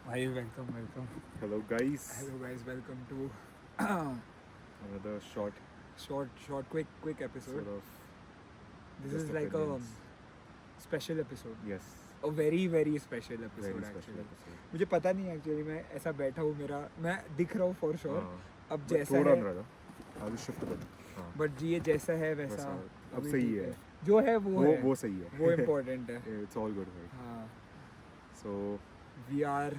Hi, welcome. Hello guys, Hello guys, welcome to another short short, quick episode. sort of This just is like a opinions. special episode. Yes, A very special very episode special actually. episode. मुझे पता नहीं actually मैं ऐसा बैठा हूँ मेरा मैं दिख रहा हूँ फॉर श्योर हाँ, अब but जैसा थोड़ा है अंदर था. I'll just shift it. हाँ, बट ये जैसा है वैसा वैसा अब अभी सही ठीक है. जो है वो सही है. वो इम्पोर्टेंट है. Yeah, it's all good, right? हाँ. So We are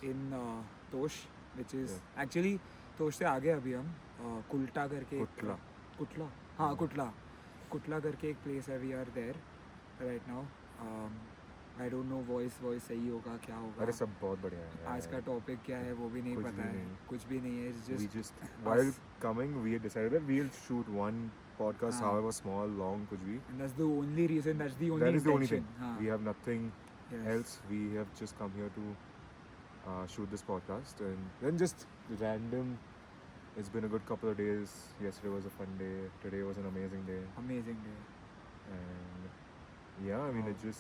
in Tosh, which is Yeah. actually तोश से आगे अभी हम कुल्टा करके कुटला. कुटला हाँ कुटला करके एक प्लेस है. We are there right now. I don't know voice सही होगा क्या होगा. अरे सब बहुत बढ़िया है. आज का टॉपिक क्या है वो भी नहीं कुछ पता भी है. नहीं. कुछ भी नहीं है. We just while coming we had decided that we'll shoot one podcast, हाँ. however small, long, कुछ भी. and that's the only reason. That's the only That is the only intention. thing. हाँ. We have nothing Yes. else. We have just come here to shoot this podcast and then just random. It's been a good couple of days. Yesterday was a fun day. Today was an amazing day. Amazing day. And yeah, I mean Wow.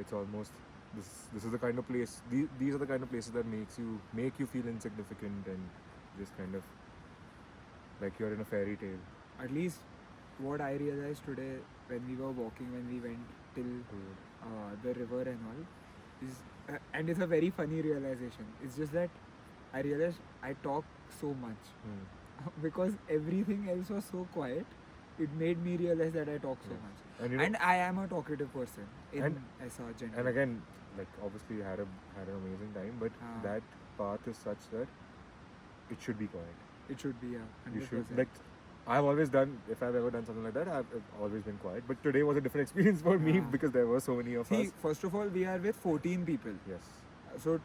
it's almost this is the kind of place. These are the kind of places that make you feel insignificant and just kind of like you're in a fairy tale. At least what I realized today when we were walking, when we went till the river and all, is and it's a very funny realization. It's just that I realized I talk so much because everything else was so quiet. It made me realize that I talk so Yes. much, And you know, and I am a talkative person in And- ऐसा general. and again, like obviously you had an amazing time, but Ah. that path is such that it should be quiet. it should be You 100%. should like. I've always done. If I've ever done something like that, I've always been quiet. But today was a different experience for me Ah. because there were so many of See, us. first of all, we are with 14 people. Yes. So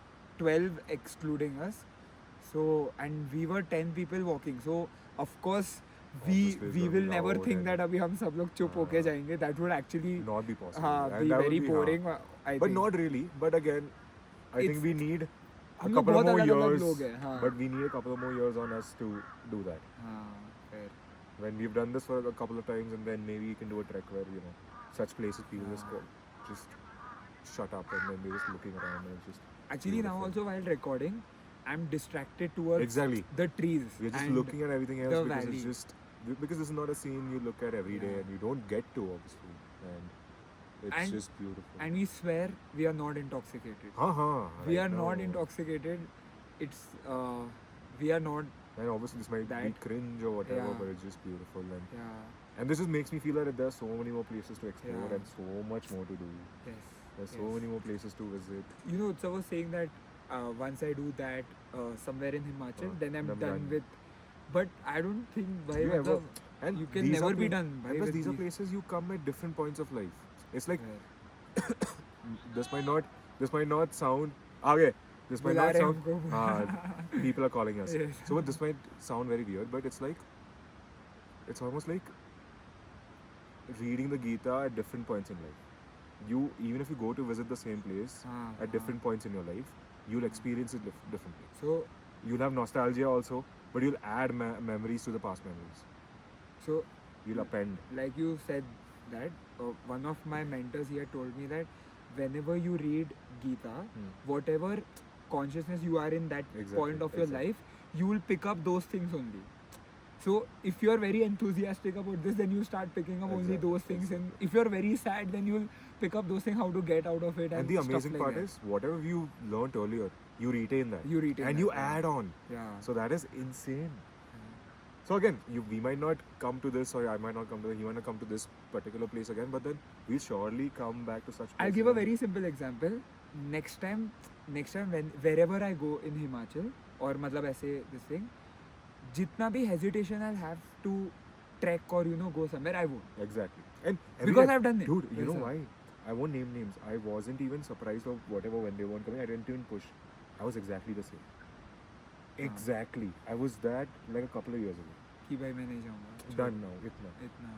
12 excluding us. So and we were 10 people walking. So of course Obviously, we it's will never loud think and- that अभी हम सब लोग चुप होके हाँ. जाएंगे. That would actually Not be possible. हाँ And be that would very be, boring. हाँ. I But think. not really. But again, I It's- think we need a हम लोग couple of बहुत more अलग-अलग years. लोग हैं. हाँ. But we need a couple of more years on us to do that. हाँ, fair. When we've done this for a couple of times, and then maybe you can do a trek where such places people just shut up and then they're just looking around and it's just. Actually now beautiful. also while recording, I'm distracted towards Exactly. the trees. We're just and looking at everything else the because valley. it's just because this is not a scene you look at every day Yeah. and you don't get to obviously, and it's And- just beautiful. And we swear we are not intoxicated. Uh-huh, We right are not now. intoxicated. It's we are not. And obviously this might be That- cringe or whatever, Yeah. but it's just beautiful Yeah. and this just makes me feel that there are so many more places to explore Yeah. and so much more to do. Yes. There's so yes. many more places to visit. You know, Utsav was saying that once I do that somewhere in Himachal, then I'm then done done. with. But I don't think by You ever- and you can these never are be pla- done. And plus these are places you come at different points of life. It's like this might not sound okay. This might बुला not रहे sound. हमको. People are calling us. Yes. So this might sound very weird, but it's almost like reading the Gita at different points in life. Even if you go to visit the same place at different points in your life, you'll experience it differently. So You'll have nostalgia also, but you'll add memories to the past memories. so You'll append. like you said that one of my mentors, he had told me that whenever you read Gita, whatever consciousness you are in that Exactly, point of your exactly. life, you will pick up those things only. So if you are very enthusiastic about this, then you start picking up only Exactly, those things, and if you are very sad, then you'll pick up those things, how to get out of it. And the stuff amazing like part that. is, whatever you learnt earlier, you retain that. You retain and that, you yeah. add on. Yeah. So that is insane. So again, we might not come to this, or I might not come to. He might not come to this particular place again, but then we'll surely come back to such. I'll places give a and- very simple example. Next time when wherever I go in Himachal or मतलब ऐसे this thing, जितना भी hesitation I'll have to trek or go somewhere, I won't. Exactly. And Because I've done it. Dude, you know Yes, sir. why? I won't name names. I wasn't even surprised of whatever when they weren't coming. I didn't even push. I was exactly the same. Exactly. I was that like a couple of years ago. कि भाई मैं नहीं जाऊँगा. Done now. Itna. इतना.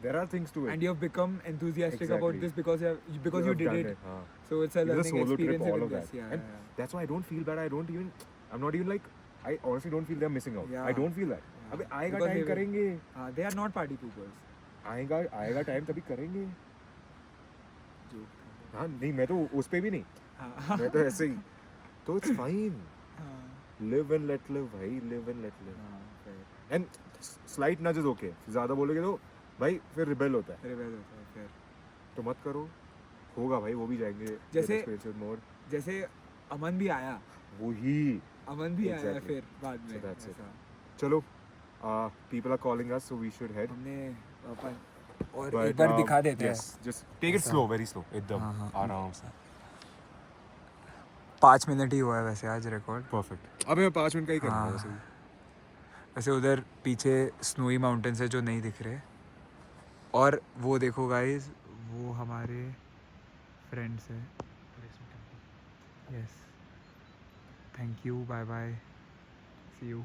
There are things to it. And you have become enthusiastic Exactly. about this because you have did done it. हाँ. So it's a It was learning solo trip, experience all even of this. that. Yeah, And yeah. that's why I don't feel bad. I'm not even like, I honestly don't feel they're missing out. Yeah. I don't feel that. Yeah. अबे आएगा Because time they will. करेंगे. They are not party poopers. आएगा time तभी करेंगे. Joke. हाँ नहीं, मैं तो उस पे भी नहीं, हाँ मैं तो ऐसे ही, तो इट्स फाइन, हाँ लिव एंड लेट लिव भाई, लिव एंड लेट लिव. हाँ, fair. एंड स्लाइट नज इज ओके, ज़्यादा बोलोगे तो भाई फिर रिबेल होता है, Rebel होता है फिर. तो मत करो. होगा भाई, वो भी जाएंगे जैसे- मोड. जैसे अमन भी आया, वही. अमन भी आया Exactly. फिर बाद में. So that's it. ऐसा. चलो, people are calling us, so we should head. हमने अपन और But, एक बार दिखा देते yes, just take it ऐसा. slow, very slow, एकदम हाँ, हाँ. आराम से. 5 मिनट ही हुआ है वैसे आज रिकॉर्ड. Perfect. अबे मैं 5 मिनट का ही करना हाँ. है वैसे भी. वैसे उधर पीछे स्नोई माउंटेन्स है जो नहीं दिख रहे, और वो देखो गाइस, वो हमारे फ्रेंड्स है. Yes, thank you, bye bye, see you.